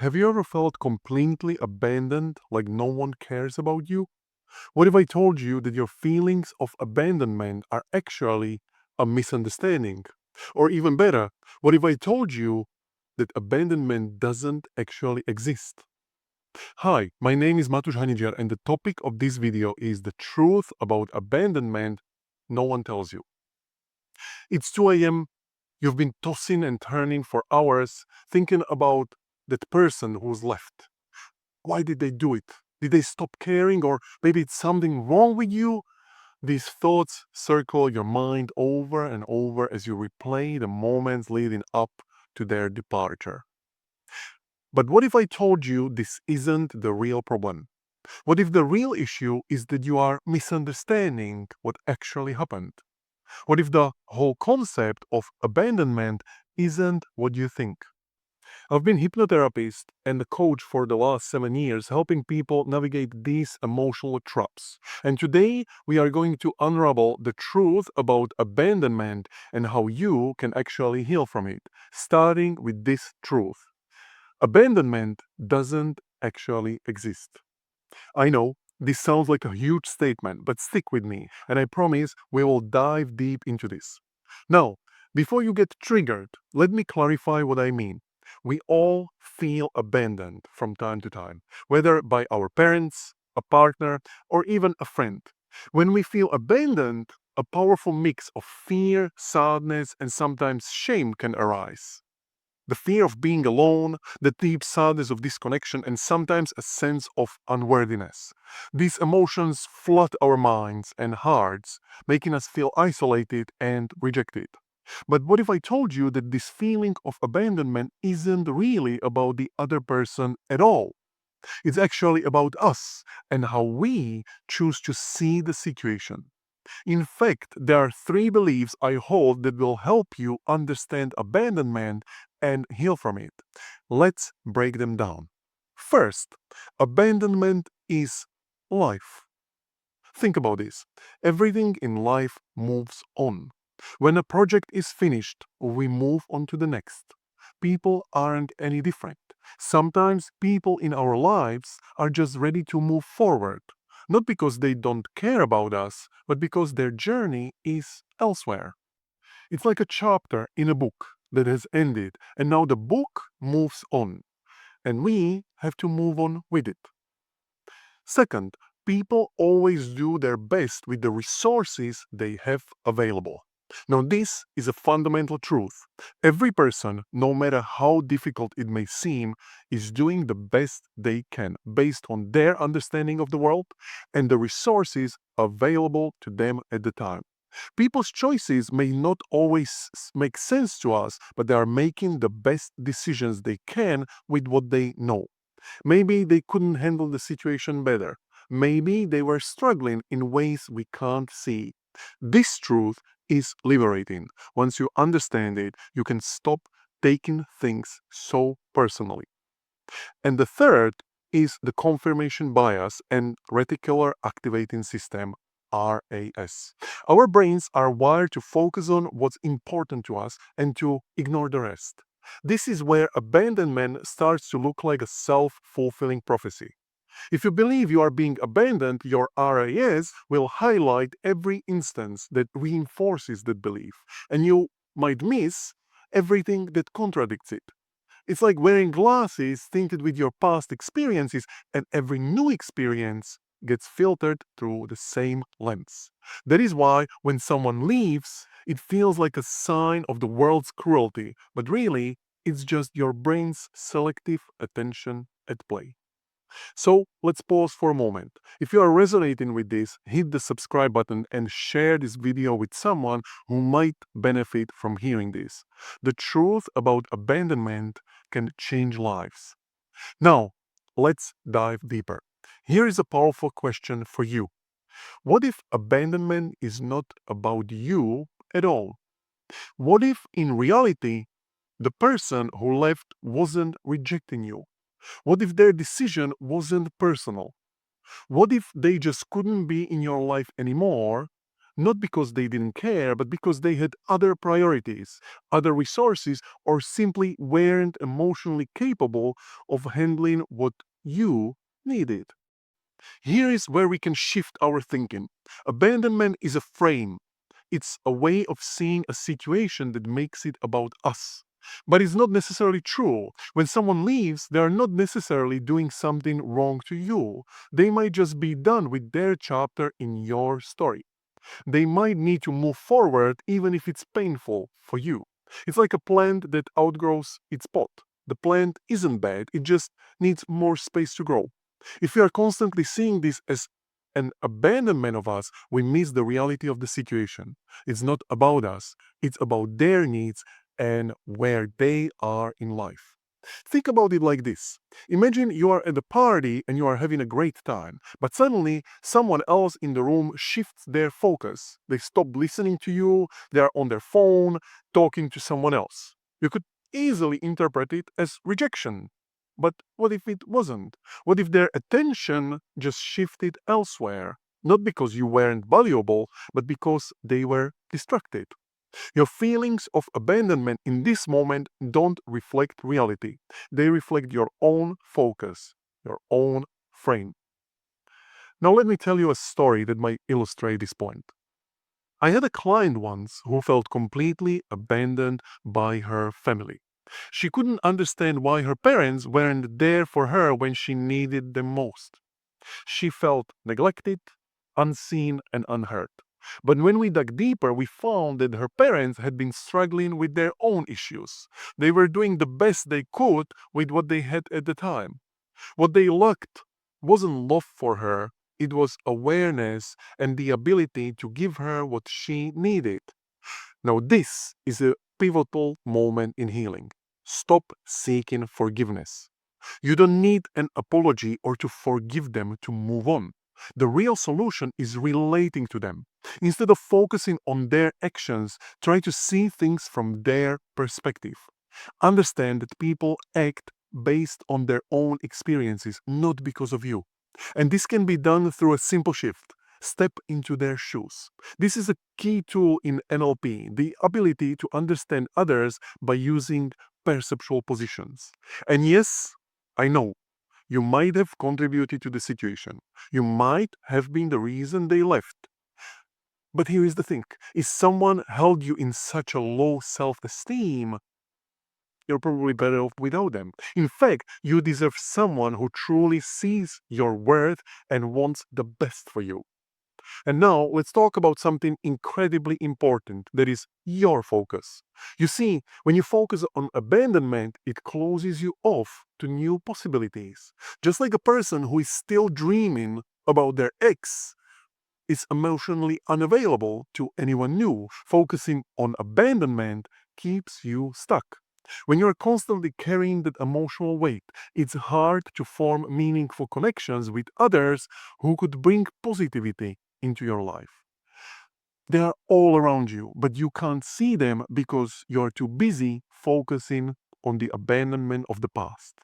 Have you ever felt completely abandoned, like no one cares about you? What if I told you that your feelings of abandonment are actually a misunderstanding? Or even better, what if I told you that abandonment doesn't actually exist? Hi, my name is Matusz Hanidzser, and the topic of this video is the truth about abandonment no one tells you. It's 2 a.m. You've been tossing and turning for hours, thinking about that person who's left. Why did they do it? Did they stop caring, or maybe it's something wrong with you? These thoughts circle your mind over and over as you replay the moments leading up to their departure. But what if I told you this isn't the real problem? What if the real issue is that you are misunderstanding what actually happened? What if the whole concept of abandonment isn't what you think? I've been hypnotherapist and a coach for the last 7 years, helping people navigate these emotional traps. And today we are going to unravel the truth about abandonment and how you can actually heal from it, starting with this truth. Abandonment doesn't actually exist. I know this sounds like a huge statement, but stick with me, and I promise we will dive deep into this. Now, before you get triggered, let me clarify what I mean. We all feel abandoned from time to time, whether by our parents, a partner, or even a friend. When we feel abandoned, a powerful mix of fear, sadness, and sometimes shame can arise. The fear of being alone, the deep sadness of disconnection, and sometimes a sense of unworthiness. These emotions flood our minds and hearts, making us feel isolated and rejected. But what if I told you that this feeling of abandonment isn't really about the other person at all? It's actually about us and how we choose to see the situation. In fact, there are three beliefs I hold that will help you understand abandonment and heal from it. Let's break them down. First, abandonment is life. Think about this. Everything in life moves on. When a project is finished, we move on to the next. People aren't any different. Sometimes people in our lives are just ready to move forward, not because they don't care about us, but because their journey is elsewhere. It's like a chapter in a book that has ended, and now the book moves on, and we have to move on with it. Second, people always do their best with the resources they have available. Now, this is a fundamental truth. Every person, no matter how difficult it may seem, is doing the best they can based on their understanding of the world and the resources available to them at the time. People's choices may not always make sense to us, but they are making the best decisions they can with what they know. Maybe they couldn't handle the situation better. Maybe they were struggling in ways we can't see. This truth is liberating. Once you understand it, you can stop taking things so personally. And the third is the confirmation bias and reticular activating system. RAS. Our brains are wired to focus on what's important to us and to ignore the rest. This is where abandonment starts to look like a self fulfilling prophecy. If you believe you are being abandoned, your RAS will highlight every instance that reinforces that belief, and you might miss everything that contradicts it. It's like wearing glasses tinted with your past experiences, and every new experience gets filtered through the same lens. That is why when someone leaves, it feels like a sign of the world's cruelty, but really, it's just your brain's selective attention at play. So let's pause for a moment. If you are resonating with this, hit the subscribe button and share this video with someone who might benefit from hearing this. The truth about abandonment can change lives. Now, let's dive deeper. Here is a powerful question for you. What if abandonment is not about you at all? What if in reality, the person who left wasn't rejecting you? What if their decision wasn't personal? What if they just couldn't be in your life anymore not because they didn't care, but because they had other priorities, other resources, or simply weren't emotionally capable of handling what you needed. Here is where we can shift our thinking. Abandonment is a frame. It's a way of seeing a situation that makes it about us. But it's not necessarily true. When someone leaves, they are not necessarily doing something wrong to you. They might just be done with their chapter in your story. They might need to move forward even if it's painful for you. It's like a plant that outgrows its pot. The plant isn't bad, it just needs more space to grow. If we are constantly seeing this as an abandonment of us, we miss the reality of the situation. It's not about us, it's about their needs and where they are in life. Think about it like this. Imagine you are at a party and you are having a great time, but suddenly someone else in the room shifts their focus. They stop listening to you, they are on their phone, talking to someone else. You could easily interpret it as rejection. But what if it wasn't? What if their attention just shifted elsewhere? Not because you weren't valuable, but because they were distracted. Your feelings of abandonment in this moment don't reflect reality. They reflect your own focus, your own frame. Now, let me tell you a story that might illustrate this point. I had a client once who felt completely abandoned by her family. She couldn't understand why her parents weren't there for her when she needed them most. She felt neglected, unseen, and unheard. But when we dug deeper, we found that her parents had been struggling with their own issues. They were doing the best they could with what they had at the time. What they lacked wasn't love for her, it was awareness and the ability to give her what she needed. Now, this is a pivotal moment in healing. Stop seeking forgiveness. You don't need an apology or to forgive them to move on. The real solution is relating to them. Instead of focusing on their actions, try to see things from their perspective. Understand that people act based on their own experiences, not because of you. And this can be done through a simple shift. Step into their shoes. This is a key tool in NLP, the ability to understand others by using perceptual positions. And yes, I know, you might have contributed to the situation. You might have been the reason they left. But here is the thing, if someone held you in such a low self-esteem, you're probably better off without them. In fact, you deserve someone who truly sees your worth and wants the best for you. And now let's talk about something incredibly important, that is your focus. You see, when you focus on abandonment, it closes you off to new possibilities. Just like a person who is still dreaming about their ex is emotionally unavailable to anyone new, focusing on abandonment keeps you stuck. When you're constantly carrying that emotional weight, it's hard to form meaningful connections with others who could bring positivity into your life. They are all around you, but you can't see them because you're too busy focusing on the abandonment of the past.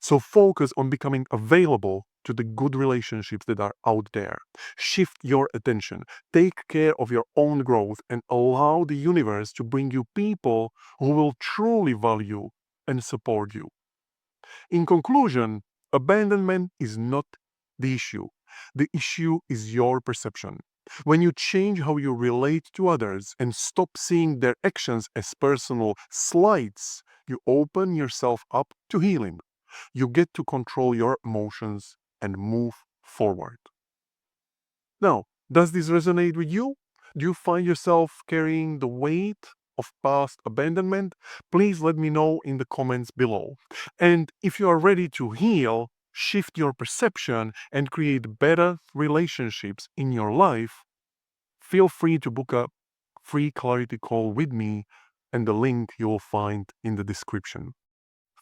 So focus on becoming available to the good relationships that are out there. Shift your attention, take care of your own growth, and allow the universe to bring you people who will truly value and support you. In conclusion, abandonment is not the issue. The issue is your perception. When you change how you relate to others and stop seeing their actions as personal slights, you open yourself up to healing. You get to control your emotions and move forward. Now, does this resonate with you? Do you find yourself carrying the weight of past abandonment? Please let me know in the comments below. And if you are ready to heal, shift your perception, and create better relationships in your life, feel free to book a free clarity call with me, and the link you will find in the description.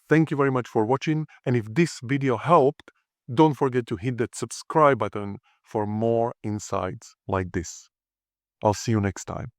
Thank you very much for watching, and if this video helped, don't forget to hit that subscribe button for more insights like this. I'll see you next time.